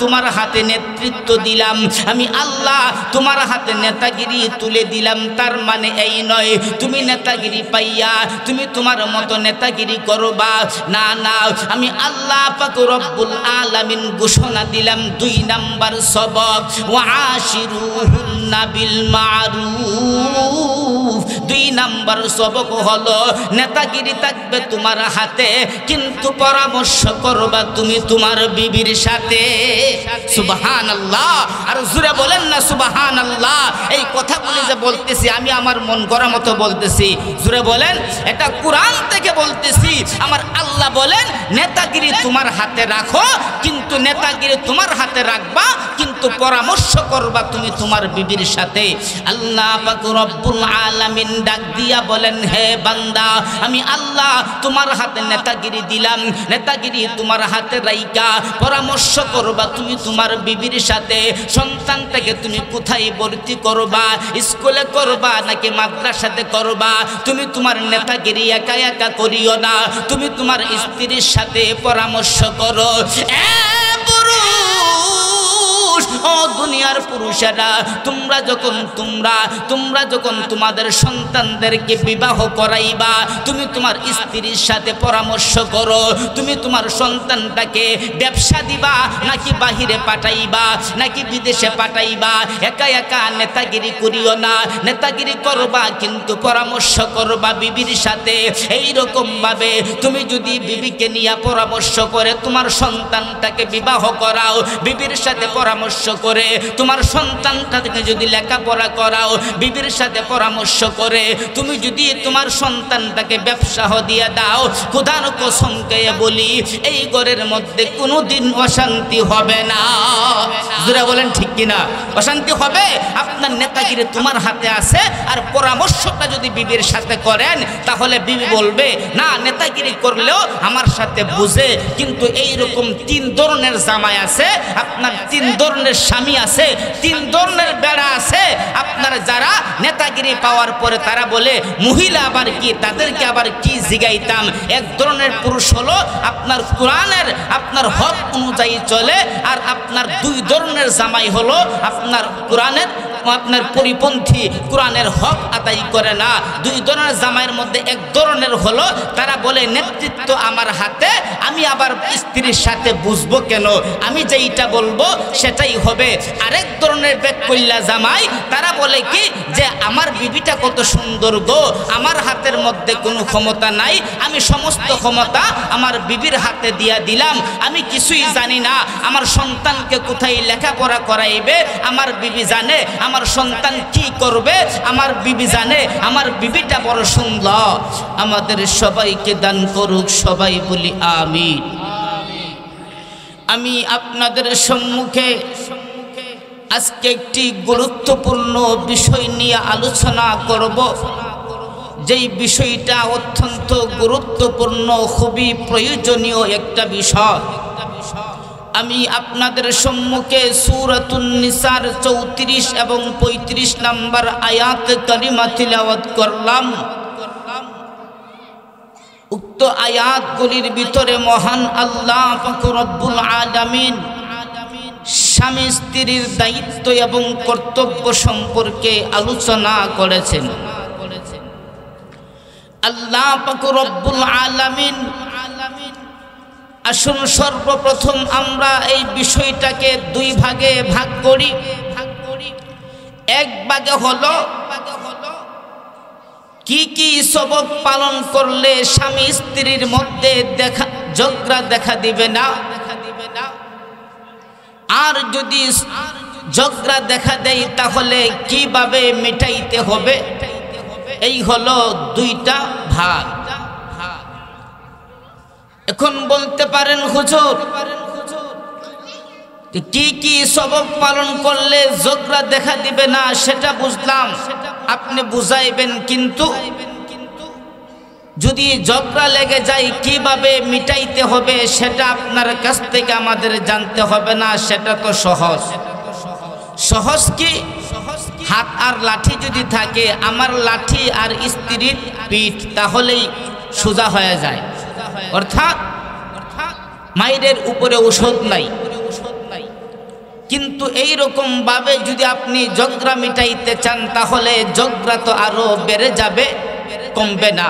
তোমার হাতে নেতৃত্ব দিলাম, আমি আল্লাহ তোমার হাতে নেতাগিরি তুলে দিলাম। তার মানে এই নয় তুমি নেতাগিরি পাইয়া তুমি তোমার মতো নেতাগিরি করবা, না না, আমি আল্লাহ পাক রব্বুল আলামিন ঘোষণা দিলাম 2 নাম্বার সবক, ওয়া আশিরুহুন্না বিল মারুফ। 2 নাম্বার সবক হলো নেতাগিরি থাকবে তোমার হাতে, কিন্তু পরামর্শ করবা তুমি তোমার বিবির সাথে। সুবহানাল্লাহ, আর জোরে বলেন না সুবহানাল্লাহ। এই কথাগুলি যে বলতেছি আমি আমার মন গড়া মতো বলতেছি, জোরে বলেন, এটা কোরআন থেকে বলতেছি। আমার আল্লাহ বলেন নেতাগিরি তোমার হাতে রাখো, কিন্তু নেতাগিরি তোমার হাতে রাখবা, কিন্তু পরামর্শ করবা তুমি তোমার বিবির সাথে। আল্লাহ পাক রব্বুল আলামিন ডাক দিয়া বলেন, হে বান্দা, আমি আল্লাহ তোমার হাতে নেতাগিরি দিলাম, নেতাগিরি তোমার হাতে রাইকা পরামর্শ করবা তুমি তোমার বিবির সাথে। সন্তানটাকে তুমি কোথায় ভর্তি করবা, স্কুলে করবা নাকি মাদ্রাসাতে করবা, তুমি তোমার নেতাগিরি একা একা করিও না, তুমি তোমার স্ত্রীর সাথে পরামর্শ করো। ও দুনিয়ার পুরুষেরা, তোমরা যখন তোমাদের সন্তানদেরকে বিবাহ করাইবা, তুমি তোমার স্ত্রীর সাথে পরামর্শ করো, তুমি তোমার সন্তানটাকে ব্যবসা দিবা নাকি বাহিরে পাঠাইবা নাকি বিদেশে পাঠাইবা। একা একা নেতাগিরি করিও না, নেতাগিরি করবা কিন্তু পরামর্শ করবা বিবির সাথে। এইরকম ভাবে তুমি যদি বিবিকে নিয়ে পরামর্শ করে তোমার সন্তানটাকে বিবাহ করাও, বিবির সাথে পরামর্শ করে তোমার সন্তানটাকে যদি লেখাপড়া করাও, বিবির সাথে পরামর্শ করে তুমি যদি তোমার সন্তানটাকে ব্যবসা দিয়ে দাও, খোদার কসম খেয়ে বলি এই ঘরের মধ্যে কোনোদিন অশান্তি হবে না। জোরে বলেন ঠিক কিনা? অশান্তি হবে? আপনার নেতাগিরি তোমার হাতে আছে, আর পরামর্শটা যদি বিবির সাথে করেন তাহলে বিবি বলবে না, নেতাগিরি করলেও আমার সাথে বুঝে। কিন্তু এইরকম 3 ধরনের জামাই আছে, আপনার 3 ধরনের স্বামী আছে, 3 ধরনের বেড়া আছে আপনার, যারা নেতাগিরি পাওয়ার পরে তারা বলে মহিলা আবার কি, তাদেরকে আবার কি জিগাইতাম। এক ধরনের পুরুষ হলো আপনার কোরআনের আপনার হক অনুযায়ী চলে, আর আপনার 2 ধরনের জামাই হলো আপনার কোরআনের আপনার পরিপন্থী, কোরআনের হক আদায় করে না। 2 ধরনের জামাইয়ের মধ্যে এক ধরনের হলো তারা বলে নেতৃত্ব আমার হাতে, আমি আবার স্ত্রীর সাথে বুঝবো কেন, আমি যেইটা বলবো সেটাই হবে। আরেক ধরনের বেককল্লা জামাই, তারা বলে কি যে আমার বিবিটা কত সুন্দর গো, আমার হাতের মধ্যে কোনো ক্ষমতা নাই, আমি সমস্ত ক্ষমতা আমার বিবির হাতে দিয়া দিলাম, আমি কিছুই জানি না, আমার সন্তানকে কোথায় লেখাপড়া করাইবে আমার বিবি জানে, আমার সন্তান কি করবে আমার বিবি জানে, আমার বিবিটা বড় সুন্দর। আমাদের সবাইকে দান করুক, সবাই বলি আমিন। আমি আপনাদের সম্মুখে আজকে একটি গুরুত্বপূর্ণ বিষয় নিয়ে আলোচনা করব, যেই বিষয়টা অত্যন্ত গুরুত্বপূর্ণ, খুবই প্রয়োজনীয় একটা বিষয়। আমি আপনাদের সম্মুখে সূরাতুন নিসার 34 এবং 35 নম্বর আয়াত কারিমা তিলাওয়াত করলাম। উক্ত আয়াতগুলির ভিতরে মহান আল্লাহ পাক রব্বুল আলামিন স্বামী স্ত্রীর দায়িত্ব এবং কর্তব্য সম্পর্কে আলোচনা করেছেন। আল্লাহ পাক রব্বুল আলামিন, আসুন সর্বপ্রথম আমরা এই বিষয়টাকে 2 ভাগে ভাগ করি। এক ভাগে হলো কি কি সবক পালন করলে স্বামী স্ত্রীর মধ্যে ঝগড়া দেখা দিবে না, আর যদি ঝগড়া দেখা দেয় তাহলে কিভাবে মেটাইতে হবে। এই হলো 2টা ভাগ। এখন বলতে পারেন হুজুর কি কি সবক পালন করলে ঝগড়া দেখা দিবে না, সেটা বুঝলাম, আপনি বুঝাইবেন, কিন্তু যদি ঝগড়া লেগে যায় কিভাবে মিটাইতে হবে সেটা আপনার কাছ থেকে আমাদের জানতে হবে না। সেটা তো সহজ। সহজ কি? হাত আর লাঠি যদি থাকে, আমার লাঠি আর স্ত্রীর পিঠ, তাহলেই সোজা হয়ে যায়। অর্থাৎ মায়ের উপরে ঔষধ নাই, কিন্তু এই রকম ভাবে যদি আপনি ঝগড়া মিটাইতে চান তাহলে ঝগড়া তো আরো বেড়ে যাবে, কমবে না।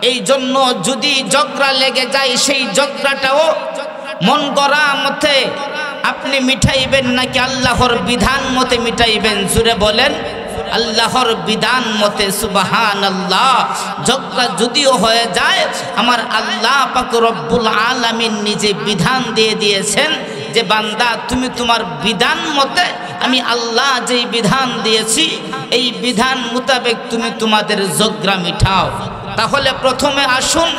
এই জন্য যদি ঝগড়া লেগে যায় সেই ঝগড়াটাও মন গড়া মতে আপনি মিটাইবেন নাকি আল্লাহর বিধান মতে মিটাইবেন? জুড়ে বলেন আল্লাহর বিধান মতে। সুবহানাল্লাহ। ঝগড়া যদিও হয়ে যায়, আমার আল্লাহ পাক রব্বুল আলামিন নিজে বিধান দিয়ে দিয়েছেন যে বান্দা তুমি তোমার বিধান মতে, আমি আল্লাহ যেই বিধান দিয়েছি এই বিধান মোতাবেক তুমি তোমাদের ঝগড়া মিটাও। তাহলে প্রথমে আসুন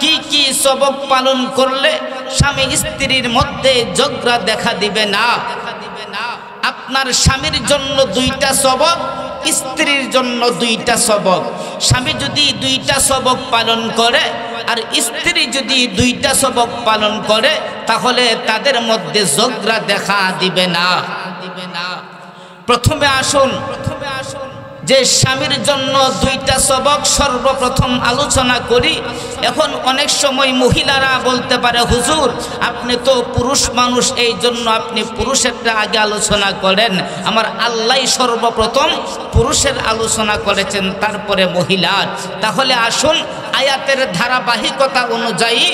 কি কি সবক পালন করলে স্বামী স্ত্রীর মধ্যে ঝগড়া দেখা দিবে না। আপনার স্বামীর জন্য 2টা সবক, স্ত্রীর জন্য 2টা সবক। স্বামী যদি 2টা সবক পালন করে আর স্ত্রী যদি 2টা সবক পালন করে তাহলে তাদের মধ্যে ঝগড়া দেখা দিবে না। প্রথমে আসুন যে স্বামীর জন্য 2টা সবক সর্বপ্রথম আলোচনা করি। এখন অনেক সময় মহিলারা বলতে পারে হুজুর আপনি তো পুরুষ মানুষ, এই জন্য আপনি পুরুষেরটা আগে আলোচনা করেন। আমার আল্লাহ সর্বপ্রথম পুরুষের আলোচনা করেছেন, তারপরে মহিলার। তাহলে আসুন আয়াতের ধারাবাহিকতা অনুযায়ী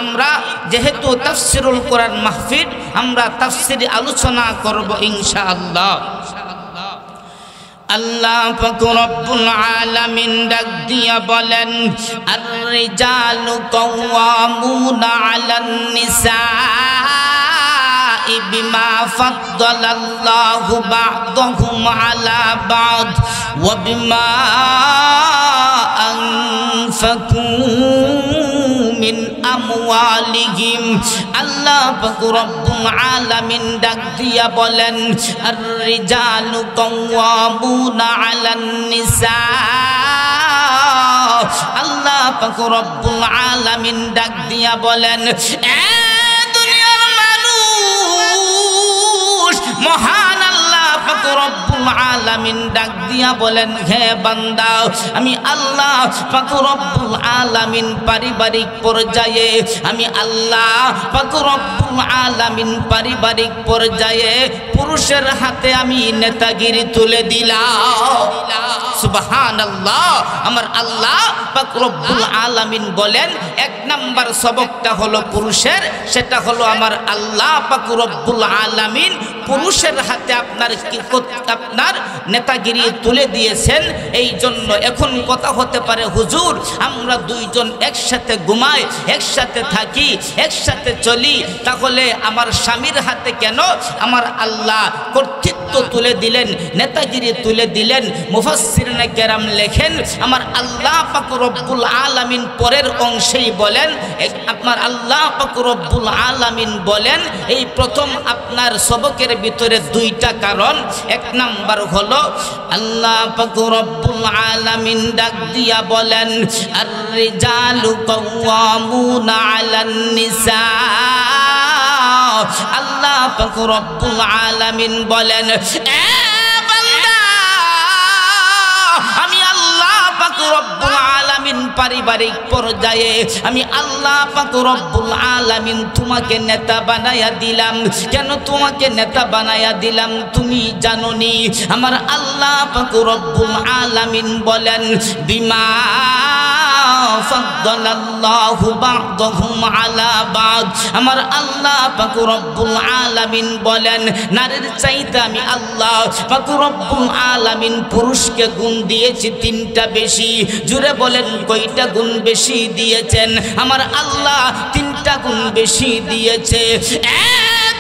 আমরা যেহেতু তাফসিরুল কোরআন মাহফিল, আমরা তাফসিরি আলোচনা করব ইনশাআল্লাহ। আল্লাহ পাক রব্বুল আলামিন ডাক দিয়া বলেন আর-রিজালু কাওয়ামুনা আলান নিসাই বিমা ফাদ্দালাল্লাহু বা'দাহুম আলা বা'দ ওয়া বিমা আনফাকু মিন আমওয়ালিহিম। আল্লাহ পাক রব্বুল আলামিন ডাক দিয়া বলেন আর-রিজালু কাওয়ামুনা আলান নিসা। আল্লাহ পাক রব্বুল আলামিন ডাক দিয়া বলেন এ দুনিয়ার মানুষ, মহান আল্লাহ পাক রব্বুল আলামিন ডাক দিয়া বলেন হে বান্দা, আমি আল্লাহ পাক রব্বুল আলামিন পারিবারিক পর্যায়ে, আমি আল্লাহ পাক রব্বুল আলামিন পারিবারিক পর্যায়ে পুরুষের হাতে আমি নেতাগিরি তুলে দিলাম। সুবহানাল্লাহ। আমার আল্লাহ পাক রব্বুল আলামিন বলেন 1 নাম্বার সবকটা হলো পুরুষের, সেটা হলো আমার আল্লাহ পাক রব্বুল আলামিন পুরুষের হাতে আপনার নেতাগিরি তুলে দিয়েছেন। এই জন্য এখন কথা হতে পারে হুজুর আমরা 2 জন একসাথে ঘুমাই, একসাথে থাকি, একসাথে চলি, তাহলে আমার স্বামীর হাতে কেন আমার আল্লাহ কর্তৃত্ব তুলে দিলেন, নেতাগিরি তুলে দিলেন? মুফাসসিরিনে কেরাম লেখেন আমার আল্লাহ পাক রব্বুল আলামিন পরের অংশেই বলেন, আপনার আল্লাহ পাক রব্বুল আলামিন বলেন এই প্রথম আপনার সবকের ভিতরে 2টা কারণ। 1 নাম্বার হলো আল্লাহ পাক রব্বুল আলামিন ডাক দিয়া বলেন আর-রিজালু কাওয়ামুনা আলান নিসা। আল্লাহ পাক রব্বুল আলামিন বলেন এ বান্দা, আমি আল্লাহ পাক রব্বুল আলামিন পারিবারিক পর্যায়ে আমি আল্লাহ পাক রব্বুল আলামিন তোমাকে নেতা বানায়া দিলাম। কেন তোমাকে নেতা বানায়া দিলাম তুমি জানোনি? আমার আল্লাহ পাক রব্বুল আলামিন বলেন বিমা ফাদ্দালাল্লাহু বা'দাহুম আলা বা'দ। আমার আল্লাহ পাক রব্বুল আলামিন বলেন নারীর চাইতে আমি আল্লাহ পাক রব্বুল আলামিন পুরুষকে গুণ দিয়েছি 3টা বেশি। জুড়ে বলেন কয়টা গুণ বেশি দিয়েছেন? আমার আল্লাহ 3টা গুণ বেশি দিয়েছে। এ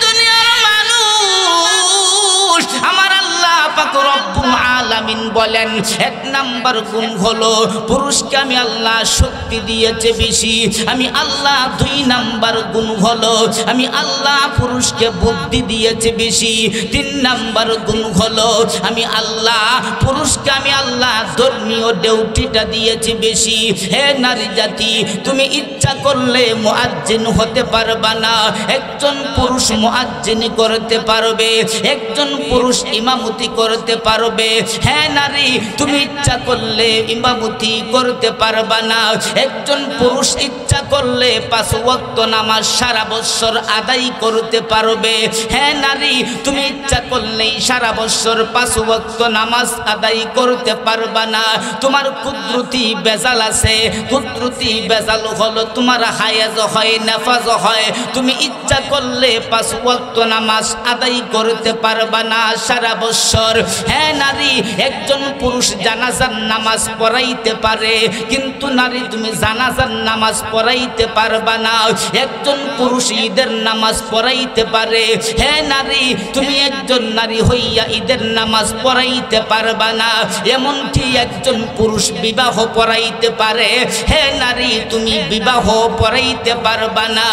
দুনিয়ার মানুষ, আমার আল্লাহ পাক রব্বুল আলামিন বলেন 1 নাম্বার গুণ হলো পুরুষকে আমি আল্লাহ শক্তি দিয়েছে বেশি। আমি আল্লাহ 2 নাম্বার গুণ হলো আমি আল্লাহ পুরুষকে বুদ্ধি দিয়েছে বেশি। 3 নাম্বার গুণ হলো আমি আল্লাহ পুরুষকে আমি আল্লাহ ধর্মীয় ডিউটিটা দিয়েছি বেশি। হে নারী জাতি, তুমি ইচ্ছা করলে মুয়াজ্জিন হতে পারবা না, একজন পুরুষ মুয়াজ্জিনি করতে পারবে, একজন পুরুষ ইমামতি করতে পারবে, হ্যাঁ নারী, তুমি ইচ্ছা করলে ইমামতি করতে পারবা না। একজন পুরুষ ইচ্ছা করলে 5 ওয়াক্ত নামাজ সারা বছর আদায় করতে পারবে। হ্যাঁ নারী, তুমি ইচ্ছা করলেই সারা বছর 5 ওয়াক্ত নামাজ আদায় করতে পারবা না। তোমার কুদরতি বেজাল আছে। কুদরতি বেজাল হলো তোমার হায়েজ হয়, নেফাজ হয়। তুমি ইচ্ছা করলে 5 ওয়াক্ত নামাজ আদায় করতে পারবা না সারা বছর। হ্যাঁ নারী, একজন পুরুষ জানাজার নামাজ পড়াইতে পারে, কিন্তু নারী তুমি জানাজার নামাজ পড়াইতে পারবা না। একজন পুরুষ ঈদের নামাজ পড়াইতে পারে। হ্যাঁ নারী, তুমি একজন নারী হইয়া ঈদের নামাজ পড়াইতে পারবা না। এমনকি একজন পুরুষ বিবাহ পড়াইতে পারে। হ্যাঁ নারী, তুমি বিবাহ পড়াইতে পারবা না।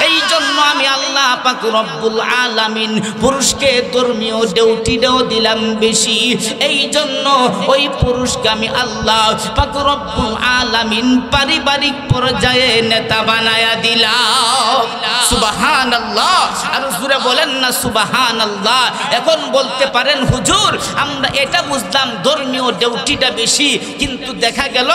এই জন্য আমি আল্লাহ পাক রব্বুল আলামিন পুরুষকে ধর্মীয় ডিউটিটাও দিলাম বেশি। এই জন্য ওই পুরুষকে আমি আল্লাহ পাক রব্বুল আলামিন পারিবারিক পর্যায়ে নেতা বানায়া দিলাম। সুবহানাল্লাহ। আর জোরে বলেন না সুবহানাল্লাহ। এখন বলতে পারেন হুজুর, আমরা এটা বুঝলাম ধর্মীয় ডিউটিটা বেশি, কিন্তু দেখা গেল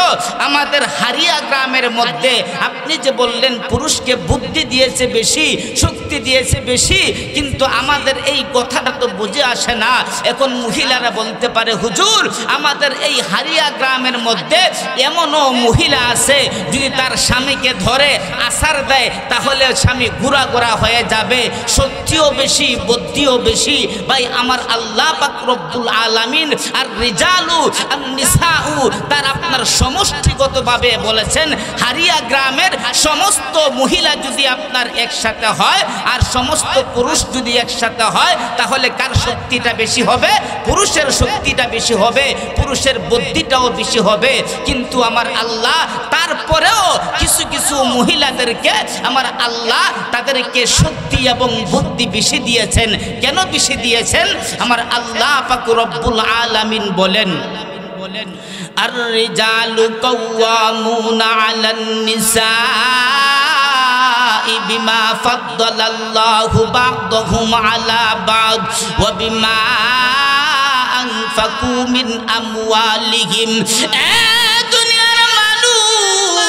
আমাদের হারিয়া গ্রামের মধ্যে আপনি যে বললেন পুরুষকে বুদ্ধি দিয়েছে বেশি, শক্তি দিয়েছে বেশি, কিন্তু আমাদের এই কথাটা তো বুঝে আসে না। এখন মহিলারা বলতে পারে হুজুর, আমাদের এই হারিয়া গ্রামের মধ্যে এমনও মহিলা আছে যদি তার স্বামীকে ধরে আছাড় দেয় তাহলে স্বামী গুড়া গুড়া হয়ে যাবে। শক্তিও বেশি, বুদ্ধিও বেশি। ভাই আমার আল্লাহ পাক রব্বুল আলামিন আর রিজালু আর নিসাউ তার আপনার সমষ্টিগতভাবে বলেছেন হারিয়া গ্রামের সমস্ত মহিলা যদি আপনার একসাথে হয় আর সমস্ত পুরুষ যদি একসাথে হয় তাহলে কার শক্তিটা বেশি হবে? পুরুষের শক্তিটা বেশি হবে, পুরুষের বুদ্ধিটাও বেশি হবে। কিন্তু আমার আল্লাহ তারপরেও কিছু কিছু মহিলাদেরকে আমার আল্লাহ তাদেরকে শক্তি এবং বুদ্ধি বেশি দিয়েছেন। কেন বেশি দিয়েছেন? আমার আল্লাহ পাক রব্বুল আলামিন বলেন, আর রিজালু কাওয়ামুনা আলান নিসা বিমা ফাদ্দালাল্লাহু বা'দাহুম আলা বা'দ ওয়া বিমা আনফাকু মিন আমওয়ালিহিম। দুনিয়ার মানুষ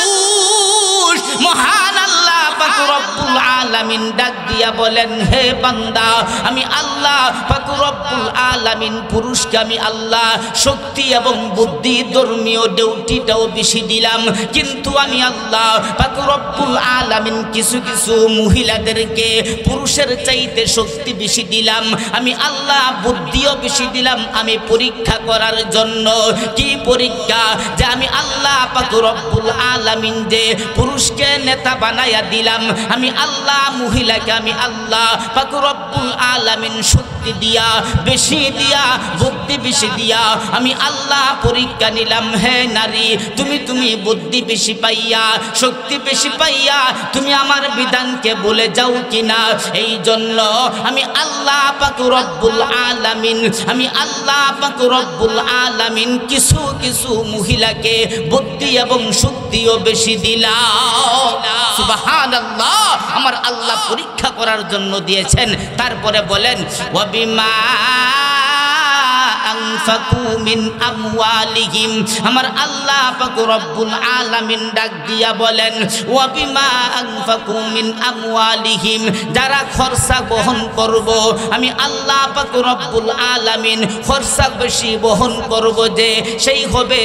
মহান আল্লাহ পাক রব্বুল আলামিন ডাক দিয়া বলেন, হে বান্দা, আমি আল্লাহ পাক রব্বুল আলামিন পুরুষকে আমি আল্লাহ শক্তি এবং বুদ্ধি ধর্মীয় ডিউটিটাও বেশি দিলাম, কিন্তু আমি আল্লাহ পাক রব্বুল আলামিন কিছু কিছু মহিলাদেরকে পুরুষের চাইতে শক্তি বেশি দিলাম, আমি আল্লাহ বুদ্ধিও বেশি দিলাম। আমি পরীক্ষা করার জন্য। কি পরীক্ষা? যে আমি আল্লাহ পাক রব্বুল আলামিন যে পুরুষকে নেতা বানায়া দিলাম, আমি আল্লাহ মহিলাকে আমি আল্লাহ পাক রব্বুল আলামিন শক্তি দিয়া বেশি দিয়া বুদ্ধি বেশি দিয়া আমি আল্লাহ পরীক্ষা নিলাম। হে নারী, তুমি বুদ্ধি বেশি পাইয়া শক্তি বেশি পাইয়া তুমি আমার বিধানকে বলে যাও কিনা? এই জন্য আমি আল্লাহ পাক রব্বুল আলামিন আমি আল্লাহ পাক রব্বুল আলামিন কিছু কিছু মহিলাকে বুদ্ধি এবং শক্তিও বেশি দিলাম। সুবহানাল্লাহ। আমার আল্লাহ পরীক্ষা করার জন্য দিয়েছেন। তারপরে বলেন, ওয়া বিমা আনফাকু মিন আমওয়ালিহিম। আমার আল্লাহ পাক রব্বুল আলামিন ডাক দিয়া বলেন, ওয়া বিমা আনফাকু মিন আমওয়ালিহিম। যারা খরচা বহন করব আমি আল্লাহ পাক রব্বুল আলামিন খরচা বেশি বহন করব, যে সেই হবে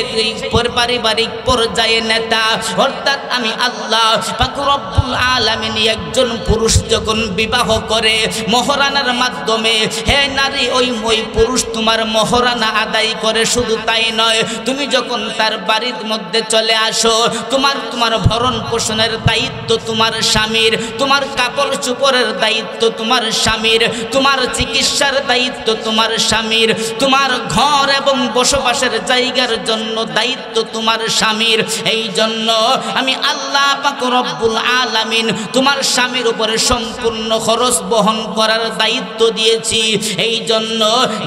পারিবারিক পর্যায়ে নেতা। অর্থাৎ আমি আল্লাহ পাক রব্বুল আলামিন একজন পুরুষ যখন বিবাহ করে মহরানার মাধ্যমে, হে নারী, ওই পুরুষ তোমার মহরানা আদায় করে। শুধু তাই নয়, তুমি যখন তার বাড়ির মধ্যে চলে আসো তোমার ভরণ পোষণের দায়িত্ব তোমার স্বামীর, তোমার কাপড় চোপড়ের দায়িত্ব তোমার স্বামীর, তোমার চিকিৎসার দায়িত্ব তোমার স্বামীর, তোমার ঘর এবং বসবাসের জায়গার জন্য দায়িত্ব তোমার স্বামীর। এই জন্য আমি আল্লাহ পাক রব্বুল আলামিন তোমার স্বামীর উপরে সম্পূর্ণ খরচ বহন করার দায়িত্ব দিয়েছি। এই জন্য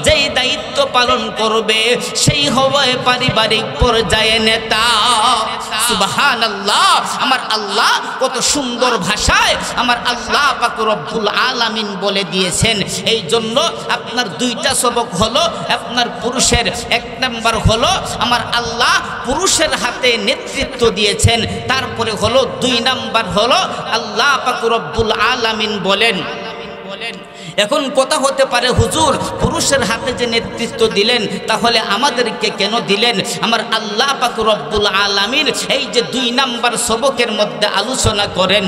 যেই দায়িত্ব পালন করবে সেই হবে পারিবারিক পর্যায়ে নেতা। সুবহানাল্লাহ। আমার আল্লাহ কত সুন্দর ভাষায় আমার আল্লাহ পাক রব্বুল আলামিন বলে দিয়েছেন। এই জন্য আপনার দুইটা সবক হলো, আপনার পুরুষের এক নাম্বার হলো আমার আল্লাহ পুরুষের হাতে নেতৃত্ব দিয়েছেন, তারপরে হলো দুই নাম্বার হলো আল্লাহ পাক রব্বুল আলামিন বলেন। এখন কথা হতে পারে হুজুর পুরুষের হাতে যে নেতৃত্ব দিলেন তাহলে আমাদেরকে কেন দিলেন? আমার আল্লাহ পাক রব্বুল আলামিন এই যে দুই নাম্বার সবকের মধ্যে আলোচনা করেন।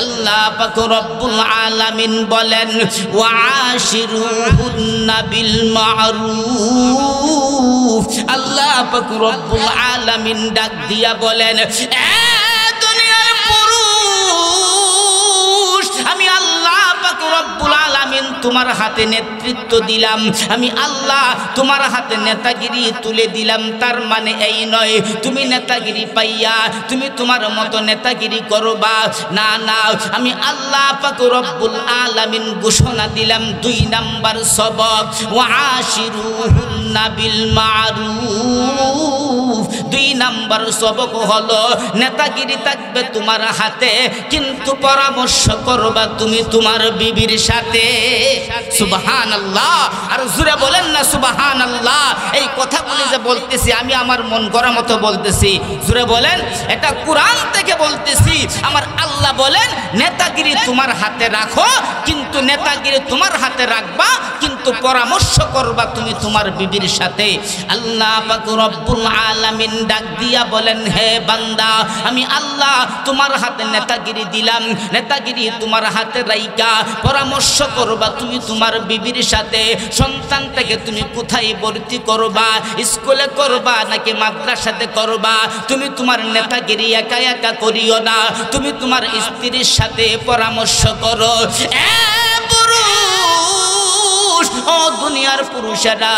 আল্লাহ পাক রব্বুল আলামিন বলেন ওয়াশিরুহুন্না বিল মারুফ। আল্লাহ পাক রব্বুল আলামিন ডাক দিয়া বলেন দুনিয়ার পুরুষ আমি আল্লাহ পাক রব্বুল আলামিন তোমার হাতে নেতৃত্ব দিলাম, আমি আল্লাহ তোমার হাতে নেতাগিরি তুলে দিলাম। তার মানে এই নয় তুমি নেতাগিরি পাইয়া তুমি তোমার মতো নেতাগিরি করবা, না না, আমি আল্লাহ পাক রব্বুল আলামিন ঘোষণা দিলাম দুই নাম্বার সবক ওয়াশিরুহুন্না বিল মারুফ। দুই নাম্বার সবক হলো নেতাগিরি থাকবে তোমার হাতে কিন্তু পরামর্শ করবা তুমি তোমার বিবির সাথে। সুবহানাল্লাহ। আর জোরে বলেন না সুবহানাল্লাহ। এই কথাগুলি যে বলতেছি আমি আমার মন গড়া মতো বলতেছি, জোরে বলেন এটা কোরআন থেকে বলতেছি। আমার আল্লাহ বলেন নেতাগিরি তোমার হাতে রাখো কিন্তু নেতাগিরি তোমার হাতে রাখবা কিন্তু পরামর্শ করবা তুমি তোমার বিবির সাথে। আল্লাহ পাক রব্বুল আলামিন ডাক দিয়া বলেন হে বান্দা আমি আল্লাহ তোমার হাতে নেতাগিরি দিলাম, নেতাগিরি তোমার হাতে রাইকা পরামর্শ করবা তুমি তোমার বিবির সাথে। সন্তানটাকে তুমি কোথায় ভর্তি করবা, স্কুলে করবা নাকি মাদ্রাসাতে করবা, তুমি তোমার নেতাগিরি একা একা করিও না, তুমি তোমার স্ত্রীর সাথে পরামর্শ করো। ও দুনিয়ার পুরুষেরা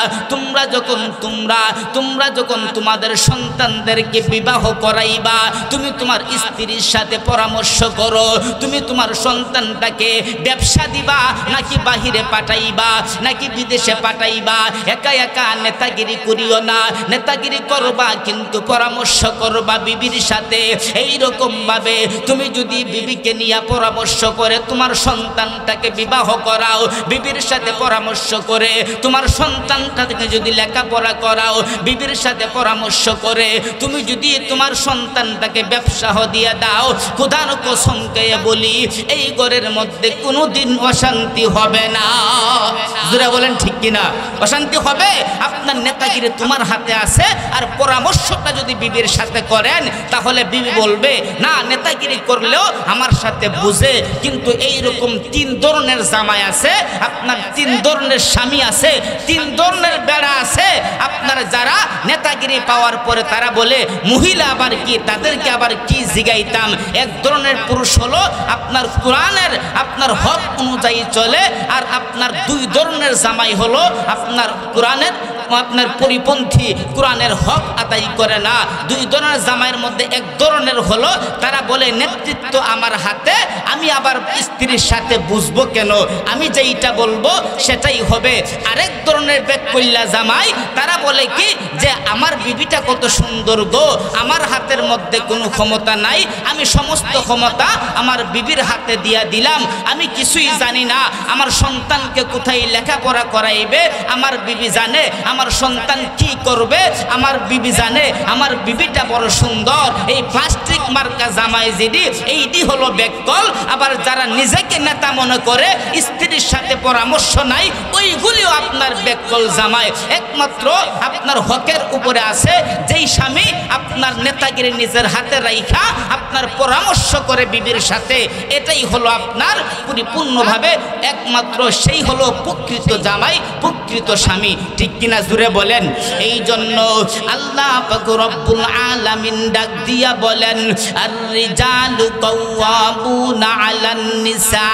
তোমরা যখন তোমাদের সন্তানদেরকে বিবাহ করাইবা তুমি তোমার স্ত্রীর সাথে পরামর্শ করো, তুমি তোমার সন্তানটাকে ব্যবসা দিবা নাকি বাহিরে পাঠাইবা নাকি বিদেশে পাঠাইবা। একা একা নেতাগিরি করিও না, নেতাগিরি করবা কিন্তু পরামর্শ করবা বিবির সাথে। এই রকম ভাবে তুমি যদি বিবিকে নিয়ে পরামর্শ করে তোমার সন্তানটাকে বিবাহ করাও, বিবির সাথে পরামর্শ করে তোমার সন্তানটাকে যদি লেখাপড়া করাও, বিবির সাথে পরামর্শ করে তুমি যদি তোমার সন্তানটাকে ব্যবসা দিয়ে দাও, খোদার কসম খেয়ে বলি এই ঘরের মধ্যে কোনোদিন অশান্তি হবে না। জোরে বলেন ঠিক কিনা? অশান্তি হবে? আপনার নেতাগিরি তোমার হাতে আছে আর পরামর্শটা যদি বিবির সাথে করেন তাহলে বিবি বলবে না নেতাগিরি করলেও আমার সাথে বুঝে। কিন্তু এই রকম তিন ধরনের জামাই আছে, আপনার তিন ধরনের স্বামী আছে, তিন ধরনের বেড়া আছে। আপনার যারা নেতাগিরি পাওয়ার পরে তারা বলে মহিলা আবার কি, তাদেরকে আবার কি জিগাইতাম। এক ধরনের পুরুষ হলো আপনার কোরআনের আপনার হক অনুযায়ী চলে, আর আপনার দুই ধরনের জামাই হলো আপনার কোরআনের আপনার পরিপন্থী, কোরআনের হক আদায় করে না। দুই ধরনের জামাইয়ের মধ্যে এক ধরনের হলো তারা বলে নেতৃত্ব আমার হাতে, আমি আবার স্ত্রীর সাথে বুঝবো কেন, আমি যেইটা বলবো সেটাই হবে। আরেক ধরনের বেককল্লা জামাই তারা বলে কি যে আমার বিবিটা কত সুন্দর গো, আমার হাতের মধ্যে কোনো ক্ষমতা নাই, আমি সমস্ত ক্ষমতা আমার বিবির হাতে দিয়া দিলাম, আমি কিছুই জানি না, আমার সন্তানকে কোথায় লেখাপড়া করাইবে আমার বিবি জানে, আমার সন্তান কি করবে আমার বিবি জানে, আমার বিবিটা বড় সুন্দর। এই প্লাস্টিক মার্কা জামাই যেটি এইটি হলো বেককল। আবার যারা নিজেকে নেতা মনে করে স্ত্রীর সাথে পরামর্শ নাই ওইগুলিও আপনার বেককল জামাই। একমাত্র আপনার হকের উপরে আছে যেই স্বামী আপনার নেতাগিরি নিজের হাতে রাইখা আপনার পরামর্শ করে বিবির সাথে, এটাই হলো আপনার পরিপূর্ণভাবে একমাত্র সেই হলো প্রকৃত জামাই, প্রকৃত স্বামী। ঠিক কিনা জুড়ে বলেন? এই জন্য আল্লাহ পাক রব্বুল আলামিন ডাক দিয়া বলেন আর রিজালু কাওয়ামুনা আলান নিসা।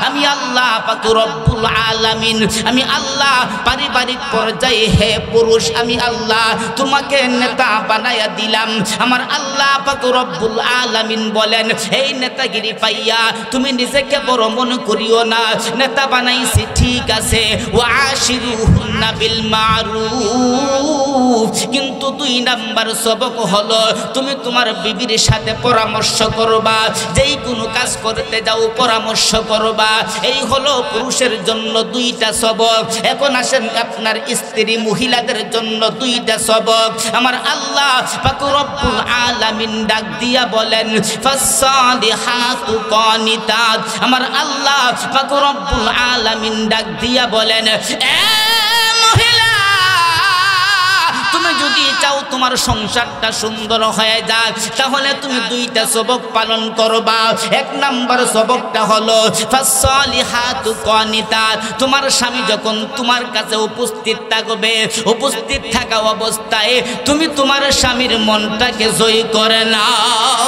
আমি আল্লাহ পাক রব্বুল আলামিন, আমি আল্লাহ পারিবারিক পর্যায়ে হে পুরুষ আমি আল্লাহ তোমাকে নেতা বানায়া দিলাম। আমার আল্লাহ পাক রব্বুল আলামিন বলেন এই নেতাগিরি পাইয়া তুমি নিজেকে বড় মনে করিও না, নেতা বানাইছি ঠিক আছে, ওয়া আশিরুহুন্না বিল মারুফ, কিন্তু 2 নাম্বার সবক হলো তুমি তোমার বিবির সাথে পরামর্শ করবা, যেই কোনো কাজ করতে যাও পরামর্শ করবা। এই হলো পুরুষের জন্য 2টা সবক। এখন আসেন আপনার স্ত্রী মহিলাদের জন্য 2টা সবক। আমার আল্লাহ পাক রব্বুল আলামিন ডাক দিয়া বলেন ফাসসালিহাতু কানিতাত, আমার আল্লাহ পাক রব্বুল আলামিন ডাক দিয়া বলেন এ মহিলা তুমি যদি চাও তোমার সংসারটা সুন্দর হয়ে যাক তাহলে তুমি 2টা সবক পালন করবা। 1 নাম্বার সবকটা হলো ফাসসালিহাতু কানিতাত, তোমার স্বামী যখন তোমার কাছে উপস্থিত থাকবে, উপস্থিত থাকা অবস্থায় তুমি তোমার স্বামীর মনটাকে জয় করে নাও।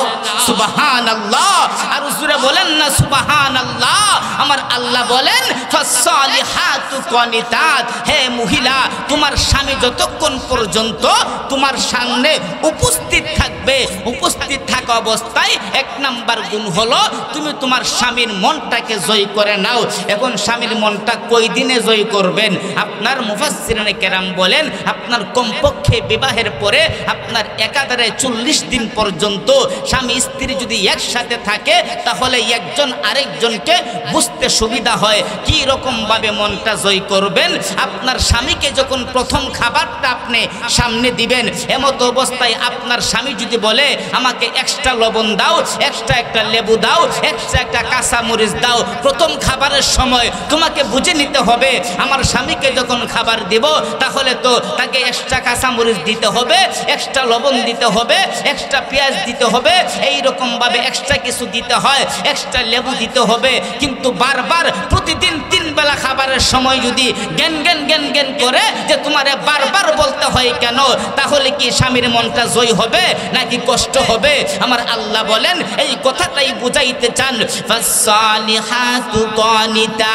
সুবহানাল্লাহ, আর জোরে বলেন না সুবহানাল্লাহ। আমার আল্লাহ বলেন ফাসসালিহাতু কানিতাত, হে মহিলা তোমার স্বামী যতক্ষণ পর্যন্ত তোমার সামনে উপস্থিত থাকবে, উপস্থিত থাকা অবস্থায় 1 নাম্বার গুণ হলো তুমি তোমার স্বামীর মনটাকে জয় করে নাও। এখন স্বামীর মনটা কই দিনে জয় করবেন? আপনার মুফাসসিরিনে কেরাম বলেন আপনার কমপক্ষে বিবাহের পরে আপনার একাধারে 40 দিন পর্যন্ত স্বামী স্ত্রী যদি একসাথে থাকে তাহলে একজন আরেকজনকে বুঝতে সুবিধা হয়। কি রকম ভাবে মনটা জয় করবেন? আপনার স্বামীকে যখন প্রথম খাবারটা আপনি সামনে দিবেন, এমত অবস্থায় আপনার স্বামী যদি বলে আমাকে এক্সট্রা লবণ দাও, এক্সট্রা একটা লেবু দাও, এক্সট্রা একটা কাঁচা মরিচ দাও, প্রথম খাবারের সময় তোমাকে বুঝে নিতে হবে আমার স্বামীকে যখন খাবার দিব তাহলে তো তাকে এক্সট্রা কাঁচা মরিচ দিতে হবে, এক্সট্রা লবণ দিতে হবে, এক্সট্রা পেঁয়াজ দিতে হবে, এই রকম ভাবে এক্সট্রা কিছু দিতে হয়, এক্সট্রা লেবু দিতে হবে। কিন্তু বারবার প্রতিদিন 3 বেলা খাবারের সময় যদি জ্ঞান জ্ঞান জ্ঞান জ্ঞান করে যে তোমারে বারবার বলতে হয় কেন, তাহলে কি স্বামীর মনটা জয় হবে নাকি কষ্ট হবে? আমার আল্লাহ বলেন এই কথাটাই বুঝাইতে চান ফাসসালিহাতু কানিতাত।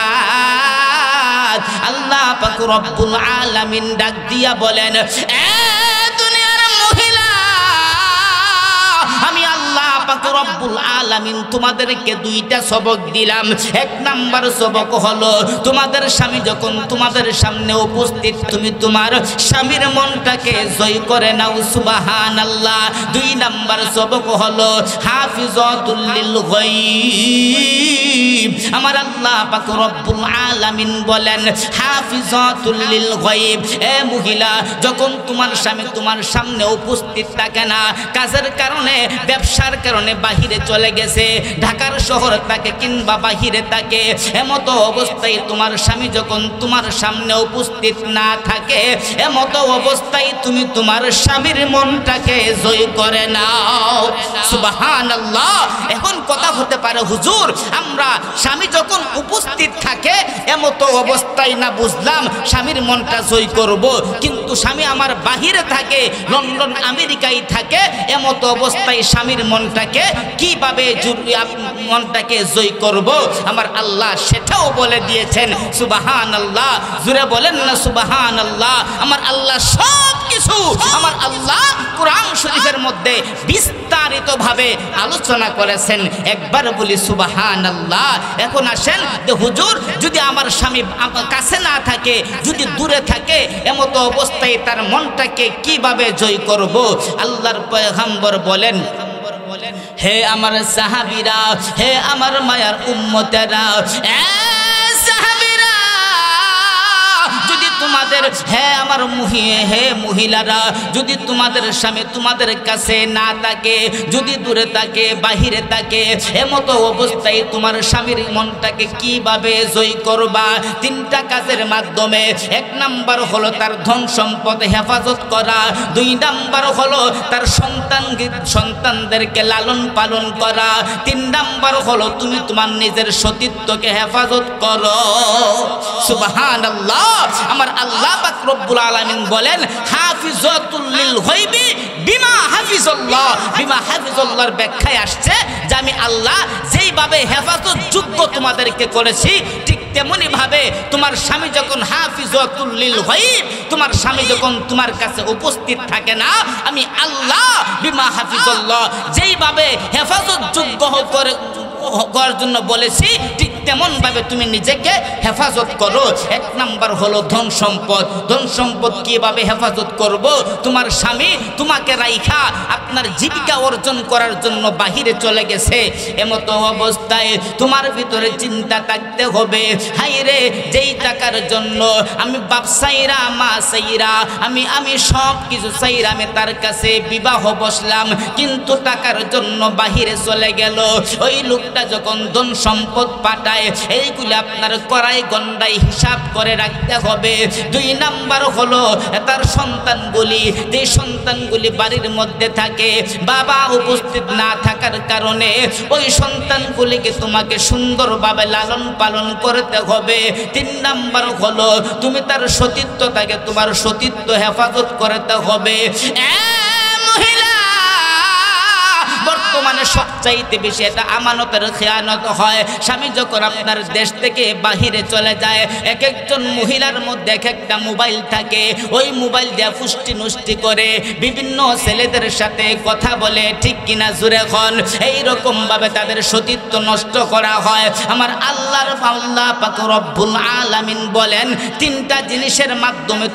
আল্লাহ পাক রব্বুল আলামিন ডাক দিয়া বলেন এ দুনিয়ার মহিলা আমি আল্লাহ পাক রব্বুল আলামিন তোমাদেরকে 2টা সবক দিলাম। 1 নাম্বার সবক হলো তোমাদের স্বামী যখন তোমাদের সামনে উপস্থিত তুমি তোমার স্বামীর মনটাকে জয় করে নাও। সুবহানাল্লাহ। 2 নাম্বার সবক হলো হাফিজাতুল লিল গায়ব। আমার আল্লাহ পাক রব্বুল আলামিন বলেন হাফিজাতুল লিল গায়ব, এ মহিলা যখন তোমার স্বামী তোমার সামনে উপস্থিত থাকে না, কাজের কারণে ব্যবসার কারণে বাহিরে চলে গেছে, ঢাকার শহর থাকে কিংবা বাহিরে থাকে, এমত অবস্থায় তোমার স্বামী যখন তোমার সামনে উপস্থিত না থাকে এমত অবস্থায় তুমি তোমার স্বামীর মনটাকে জয় করে নাও। সুবহানাল্লাহ। এখন কথা হতে পারে হুজুর আমরা স্বামী যখন উপস্থিত থাকে এমত অবস্থায় না বুঝলাম স্বামীর মনটা জয় করব, কিন্তু স্বামী আমার বাহিরে থাকে, লন্ডন আমেরিকায় থাকে, এমত অবস্থায় স্বামীর মনটাকে কিভাবে মনটাকে জয় করব? আমার আল্লাহ সেটাও বলে দিয়েছেন। সুবহানাল্লাহ। জুড়ে বলেন না সুবহানাল্লাহ। আমার আল্লাহ সব কিছু আমার আল্লাহ কোরআন শরীফের মধ্যে বিস্তারিতভাবে আলোচনা করেছেন। একবার বলি সুবহানাল্লাহ। এখন আসেন যে হুজুর যদি আমার স্বামী আমার কাছে না থাকে, যদি দূরে থাকে, এমত অবস্থায় তার মনটাকে কিভাবে জয় করব? আল্লাহর পয়গম্বর বলেন হে আমার সাহাবীরা, হে আমার মায়ার উম্মতেরা, তোমাদের হে আমার হে মহিলারা যদি তোমাদের স্বামী তোমাদের কাছে না থাকে, যদি দূরে থাকে, বাহিরে থাকে, এমত অবস্থায় তোমার স্বামীর মনটাকে কিভাবে জয় করবা? 3টা কাজের মাধ্যমে। 1 নাম্বার হলো তার ধন সম্পদ হেফাজত করা, 2 নাম্বার হলো তার সন্তানদেরকে লালন পালন করা, 3 নাম্বার হলো তুমি তোমার নিজের সতীত্বকে হেফাজত করো। সুবহানাল্লাহ। আমার আল্লাহ পাক রব্বুল আলামিন বলেন হাফিজাতুল লিল গায়বি বিমা হাফিজ হাফিজুল্লাহ বিমা হাফিজুল্লাহর ব্যাখ্যায় আসছে যে আমি আল্লাহ যেইভাবে হেফাজত যোগ্য তোমাদেরকে করেছি ঠিক তেমনি ভাবে তোমার স্বামী যখন হাফিজাতুল লিল গায়ব, তোমার স্বামী যখন তোমার কাছে উপস্থিত থাকে না, আমি আল্লাহ বিমা হাফিজুল্লাহ যেইভাবে হেফাজত যোগ্য করার জন্য বলেছি ঠিক তেমন ভাবে তুমি নিজেকে হেফাজত করো। এক নাম্বার হলো ধন সম্পদ। ধন সম্পদ কিভাবে হেফাজত করব? তোমার স্বামী তোমাকে রাইখা আপনার জীবিকা অর্জন করার জন্য বাহিরে চলে গেছে, এমত অবস্থায় তোমার ভিতরে চিন্তা থাকতে হবে, হাই রে যেই টাকার জন্য আমি বাপ সাইরা মা সাইরা আমি সব কিছু সাইরা আমি তার কাছে বিবাহ বসলাম, কিন্তু টাকার জন্য বাহিরে চলে গেল। ওই লোকটা যখন ধন সম্পদ পাঠায় এইগুলি আপনার কড়াই গন্ডায় হিসাব করে রাখতে হবে। দুই নাম্বার হলো তার সন্তানগুলি, যে সন্তানগুলি বাড়ির মধ্যে থাকে, বাবা উপস্থিত না থাকার কারণে ওই সন্তানগুলিকে তোমাকে সুন্দরভাবে লালন পালন করতে হবে। তিন নাম্বার হলো তুমি তার সতীত্বটাকে তোমার সতীত্ব হেফাজত করতে হবে। বর্তমানে সবচাইতে বেশি এটা আমানতের খেয়ানত হয়। স্বামী যখন আপনার দেশ থেকে বাহিরে চলে যায়, এক একজন মহিলার মধ্যে এক একটা মোবাইল থাকে, ওই মোবাইল দিয়ে ফুষ্টি নষ্টি করে বিভিন্ন ছেলেদের সাথে কথা বলে, ঠিক কিনা জুড়ে খন, এইরকম ভাবে তাদের সতীত্ব নষ্ট করা হয়। আমার আল্লাহ পাক রব্বুল আলামিন বলেন তিনটা জিনিসের মাধ্যমে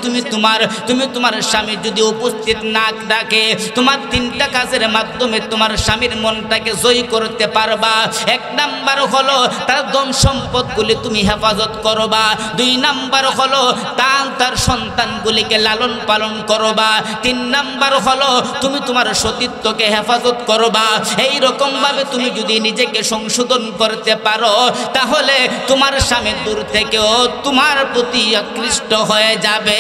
তুমি তোমার স্বামী যদি উপস্থিত না থাকে, তোমার তিনটা কাজের মাধ্যমে তোমার স্বামীর মনটাকে জয় করতে পারবা। এক নাম্বার হলো তার ধন সম্পদগুলি তুমি হেফাজত করবা। দুই নাম্বার হলো তার সন্তানগুলিকে লালন পালন করবা। তিন নাম্বার হলো তুমি তোমার সতীত্বকে হেফাজত করবা। এই রকম ভাবে তুমি যদি নিজেকে সংশোধন করতে পারো, তাহলে তোমার স্বামী দূর থেকেও তোমার প্রতি আকৃষ্ট হয়ে যাবে।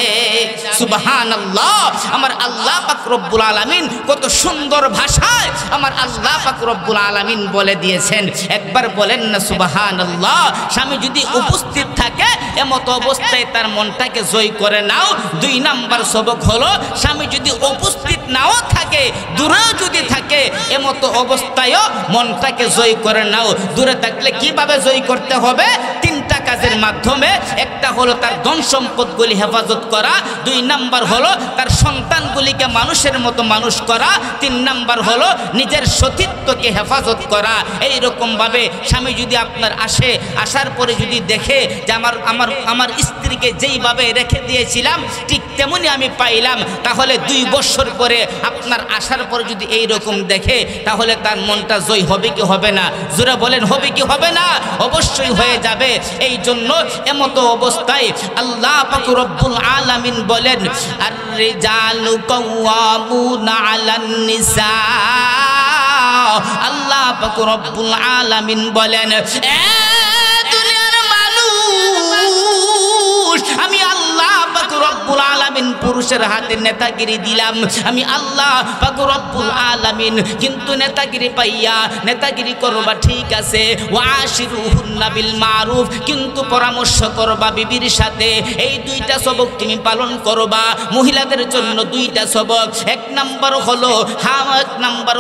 সুবহানাল্লাহ। আমার আল্লাহ পাক রব্বুল আলামিন কত সুন্দর ভাষায় আমার আল্লাহ পাক রব্বুল আলামিন বলে দিয়েছেন। একবার বলেন না সুবহানাল্লাহ। স্বামী যদি উপস্থিত থাকে এমত অবস্থায় তার মনটাকে জয় করে নাও। দুই নাম্বার সবক হলো স্বামী যদি উপস্থিত নাও থাকে, দূরেও যদি থাকে, এমত অবস্থায়ও মনটাকে জয় করে নাও। দূরে থাকলে কিভাবে জয় করতে হবে? তিনটা কাজের মাধ্যমে। একটা হলো তার ধন সম্পদগুলি হেফাজত করা, দুই নাম্বার হলো তার সন্তানগুলিকে মানুষের মতো মানুষ করা, তিন নাম্বার হলো নিজের সতীত্বকে হেফাজত করা। এই রকম ভাবে স্বামী যদি আপনার আসার পরে যদি দেখে যে আমার স্ত্রীকে যেইভাবে রেখে দিয়েছিলাম ঠিক তেমনি আমি পাইলাম, তাহলে 2 বছর পরে আপনার আসার পরে যদি এই রকম দেখে, তাহলে তার মনটা জয় হবে কি হবে না? জোরে বলেন, হবে কি হবে না? অবশ্যই হয়ে যাবে। এই জন্য এমতো অবস্থায় আল্লাহ পাক রব্বুল আলামিন বলেন আর রিজালু কাওয়ামুনা আলান নিসা। আল্লাহ পাক রব্বুল আলামিন বলেন দুনিয়ার মানুষ, আমি আল্লাহ পাক রব্বুল আলামিন পুরুষের হাতে নেতাগিরি দিলাম। আমি আল্লাহ পাক রব্বুল আলামিন কিন্তু নেতাগিরি পাইয়া নেতাগিরি করবা ঠিক আছে, ওয়াশিরুহুন্না বিল মারুফ, কিন্তু পরামর্শ করবা বিবির সাথে। এই 2টা সবক তুমি পালন করবা। মহিলাদের জন্য 2টা সবক। এক নাম্বার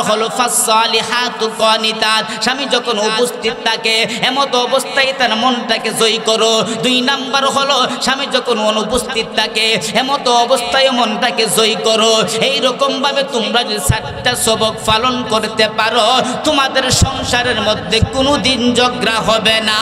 হলো ফাসসালিহাতু কানিতাত, স্বামী যখন উপস্থিত থাকে এমত অবস্থায় তার মনটাকে জয় করো। 2 নাম্বার হলো স্বামী যখন অনুপস্থিত থাকে এমত অবস্থায় মনটাকে জয় করো। এই রকম ভাবে তোমরা যদি 7টা সবক পালন করতে পারো, তোমাদের সংসারের মধ্যে কোনোদিন ঝগড়া হবে না।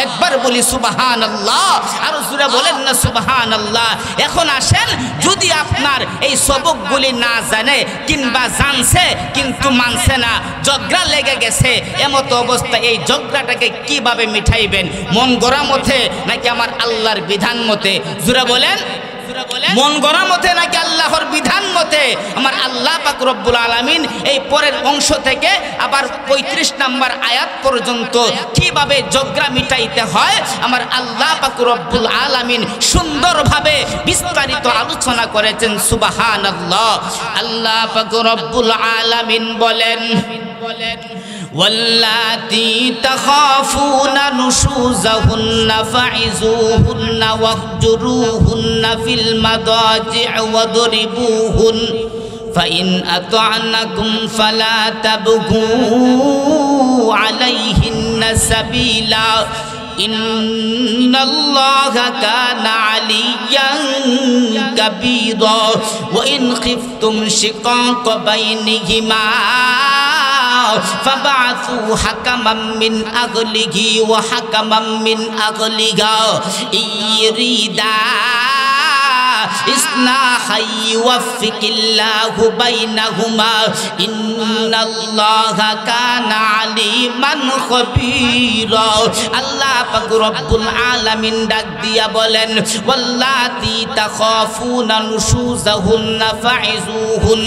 একবার বলি সুবহানাল্লাহ। আর জোরে বলেন না সুবহানাল্লাহ। এখন আসেন, যদি আপনার এই সবকগুলি না জানে কিংবা জানছে কিন্তু মানছে না, ঝগড়া লেগে গেছে, এমত অবস্থায় এই ঝগড়াটাকে কিভাবে মিটাইবেন? মন গড়া মতে নাকি আমার আল্লাহর বিধান মতে? জোরে বলেন, মন গড়া মতে নাকি আল্লাহর বিধান মতে? আমার আল্লাহ পাক রব্বুল আলামিন এই পরের অংশ থেকে আবার 35 নম্বর আয়াত পর্যন্ত কিভাবে ঝগড়া মিটাইতে হয় আমার আল্লাহ পাক রব্বুল আলামিন সুন্দরভাবে বিস্তারিত আলোচনা করেছেন। সুবহানাল্লাহ। আল্লাহ পাক রব্বুল আলামিন বলেন واللاتي تخافون نشوزهن فعظوهن واهجروهن في المضاجع واضربوهن فإن أطعنكم فلا تبغوا عليهن سبيلا إن الله كان عليا كبيرا وإن خفتم شقاق بينهما فبعثوا حكما من أهله وحكما من أهلها إن يريدا إصلاحا يوفق الله بينهما إن الله كان عليما خبيرا আল্লাহ পাক রব্বুল আলামিন ডাক দিয়া বলেন ওয়াল্লাতি তাখাফুনা নুশুজাহুন্না ফাইজুহুন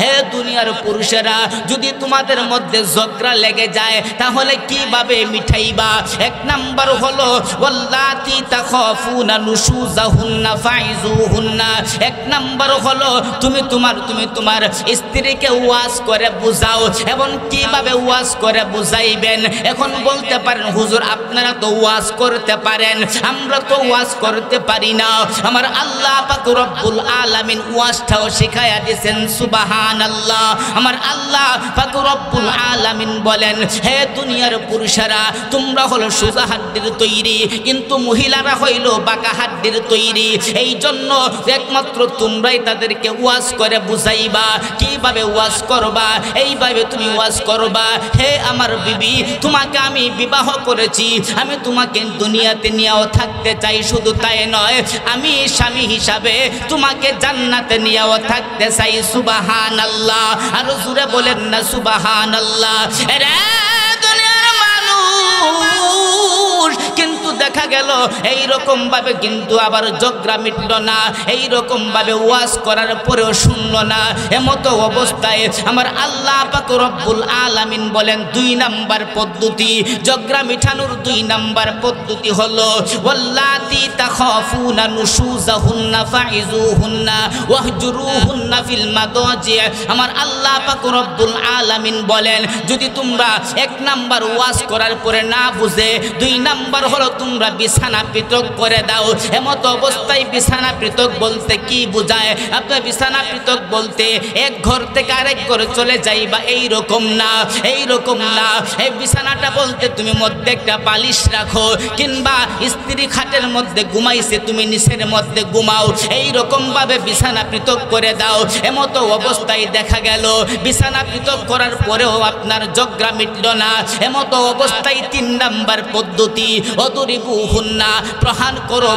হে দুনিয়ার পুরুষেরা যদি তোমাদের মধ্যে ঝগড়া লেগে যায় তাহলে কিভাবে মিটাইবা এক নাম্বার হলো ওয়াল্লাতি তাখাফুনা নুশুজাহুন্না ফাইজুহুন্না এক নাম্বার হলো তুমি তোমার স্ত্রীকে ওয়াজ করে বুঝাও এবং কিভাবে ওয়াজ করে বুঝাইবেন এখন বলতে পারেন হুজুর আপনারা তো ওয়াজ করতে পারেন আমরা তো ওয়াজ করতে পারি না আমার আল্লাহ পাক রব্বুল আলামিন ওয়াজটাও শিখায়া দিয়েছেন সুবহানাল্লাহ আমার আল্লাহ পাক রব্বুল আলামিন বলেন হে দুনিয়ার পুরুষেরা তোমরা হলো সোজা হাড্ডির তৈরি কিন্তু মহিলারা হইল বাঁকা হাড্ডির তৈরি এই জন্য একমাত্র তোমরাই তাদেরকে ওয়াজ করে বুঝাইবা কিভাবে ওয়াজ করবা এইভাবে তুমি ওয়াজ করবা হে আমার বিবি তোমাকে আমি বিবাহ করেছি আমি তোমাকে দুনিয়াতে নিয়েও থাকতে চাই শুধু তাই নয় আমি স্বামী হিসাবে তোমাকে জান্নাতে নিয়েও থাকতে চাই সুবহানাল্লাহ আর জোরে বলেন না সুবহানাল্লাহ রে দুনিয়ার মানুষ কিন্তু দেখা গেল এই রকম ভাবে কিন্তু আবার ঝগড়া মিটলো না এই রকম ভাবে ওয়াজ করার পরেও শুনলো না এমতো অবস্থায় আমার আল্লাহ পাক রব্বুল আলামিন বলেন দুই নাম্বার পদ্ধতি ঝগড়া মিটানোর দুই নাম্বার পদ্ধতি হলো ওয়াল্লাতি তাখাফুনা নুশুজাহুন্না ফাইজুহুন্না ওয়াহজুরুহুন্না ফিল মাদাজি আমার আল্লাহ পাক রব্বুল আলামিন বলেন যদি তোমরা এক নাম্বার ওয়াজ করার পরে না বুঝে দুই নাম্বার হলো তোমরা বিছানা পৃথক করে দাও এমত অবস্থায় বিছানা পৃথক বলতে কি বোঝায় আপনার বিছানা পৃথক বলতে এক ঘর থেকে আরেক ঘরে চলে যাইবা এই রকম না এই বিছানাটা বলতে তুমি মধ্যে একটা বালিশ রাখো কিংবা স্ত্রী খাটের মধ্যে ঘুমাইছে তুমি নিচের মধ্যে ঘুমাও এই রকম ভাবে বিছানা পৃথক করে দাও এমত অবস্থায় দেখা গেল বিছানা পৃথক করার পরেও আপনার ঝগড়া মিটল না এমত অবস্থায় তিন নাম্বার পদ্ধতি অদরিবুহুন্না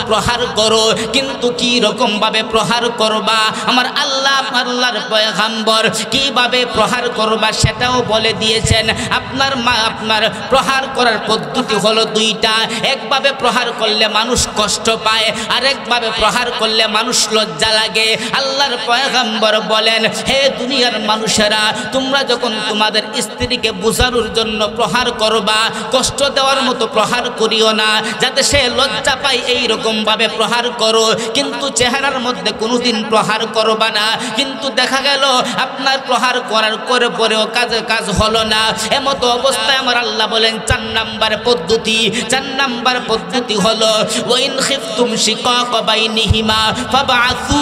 প্রহার করো কিন্তু কি রকম ভাবে প্রহার করবা আমার আল্লাহর পয়গম্বর কিভাবে প্রহার করবা সেটাও বলে দিয়েছেন আপনার প্রহার করার পদ্ধতি হলো দুইটা একভাবে প্রহার করলে মানুষ কষ্ট পায় আরেকভাবে প্রহার করলে মানুষ লজ্জা লাগে আল্লাহর পয়গম্বর বলেন হে দুনিয়ার মানুষেরা তোমরা যখন তোমাদের স্ত্রীকে বোঝানোর জন্য প্রহার করবা কষ্ট দেওয়ার মতো প্রহার করিও না যাতে সে লজ্জা পায় এই রকম ভাবে প্রহার করো কিন্তু চেহারার মধ্যে কোনোদিন প্রহার করবা না কিন্তু দেখা গেল আপনার প্রহার করার পরেও কাজ হলো না এমতো অবস্থায় আমার আল্লাহ বলেন চার নাম্বার পদ্ধতি হলো ওয়াইন খিফতুম শিকাক বাইনিহিমা ফাবআসু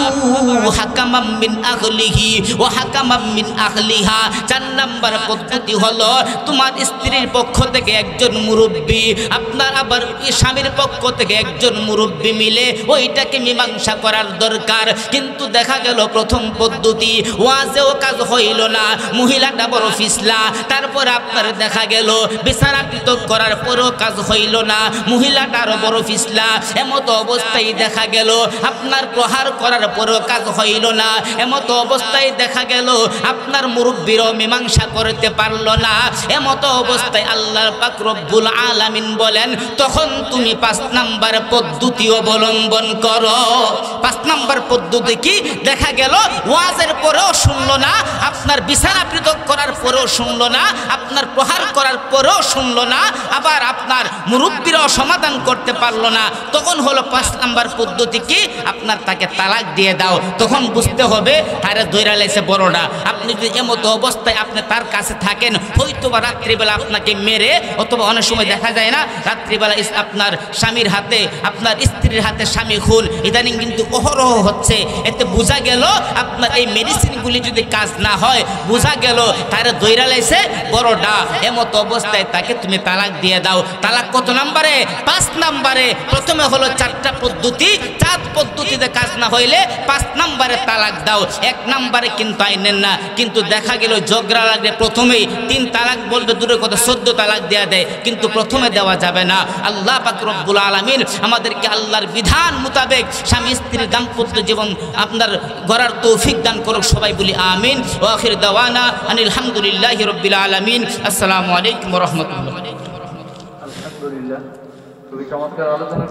হাকামান মিন আহলিহি ওয়া হাকামান মিন আহলিহা চার নাম্বার পদ্ধতি হলো তোমার স্ত্রীর পক্ষ থেকে একজন মুরব্বি আপনার আবার স্বামীর পক্ষ থেকে একজন মুরব্বি মিলে ওইটাকে মীমাংসা করার দরকার কিন্তু দেখা গেল প্রথম পদ্ধতি ওয়াজেও কাজ হইল না মহিলাটা বড় ফিসলা তারপর আপনার দেখা গেল বিছানা পৃথক করার পরও কাজ হইল না মহিলাটারও বড় ফিসলা এমত অবস্থায় দেখা গেল আপনার প্রহার করার পরও কাজ হইল না এমত অবস্থায় দেখা গেল আপনার মুরব্বিরও মীমাংসা করতে পারল না এমত অবস্থায় আল্লাহ পাক রব্বুল আলামিন বলেন তখন তুমি 5 নাম্বার পদ্ধতি অবলম্বন করো 5 নাম্বার পদ্ধতি কি দেখা গেল ওয়াজের পরেও শুনলো না আপনার বিছানা পৃথক করার পরেও শুনলো না আপনার প্রহার করার পরেও শুনলো না আবার আপনার মুরব্বিরাও সমাধান করতে পারলো না তখন হলো 5 নাম্বার পদ্ধতি কি, আপনার তাকে তালাক দিয়ে দাও। তখন বুঝতে হবে তারে দৈরা লাইছে বড়টা। আপনি যদি এমতো অবস্থায় আপনি তার কাছে থাকেন, হয়তো বা রাত্রিবেলা আপনাকে মেরে, অথবা অনেক সময় দেখা যায় না রাত্রিবেলা আপনার স্বামীর হাতে, আপনার স্ত্রীর হাতে স্বামী খুন ইদানিং কিন্তু অহরহ হচ্ছে। এতে বোঝা গেল আপনার এই মেডিসিনগুলি যদি কাজ না হয়, বোঝা গেল তারে দৈরা লাইছে বড়টা। এমতো অবস্থায় তাকে তুমি তালাক দিয়ে দাও। তালাক কত নাম্বারে? 5 নাম্বারে। প্রথমে হলো 4টা পদ্ধতি, 4 পদ্ধতিতে কাজ না হইলে 5 নাম্বারে তালাক দাও। 1 নাম্বারে কিন্তু আইনেন না। কিন্তু দেখা গেল ঝগড়া লাগলে প্রথমেই 3 তালাক বলবে, দূরের কথা 14 তালাক দেয়া দেয়, কিন্তু প্রথমে দেওয়া যাবে না। আল্লাহ পাক রব্বুল আলামিন আমাদেরকে আল্লাহর বিধান মোতাবেক স্বামী স্ত্রীর দাম্পত্য জীবন আপনার গড়ার তৌফিক দান করুক। সবাই বলি আমিন। ওয়া আখির দাওয়ানা আনিল হামদুলিল্লাহি রাব্বিল আলামিন। আসসালামু আলাইকুম ওয়া রাহমাতুল্লাহ। আলহামদুলিল্লাহ, খুবই চমৎকার আলোচনা।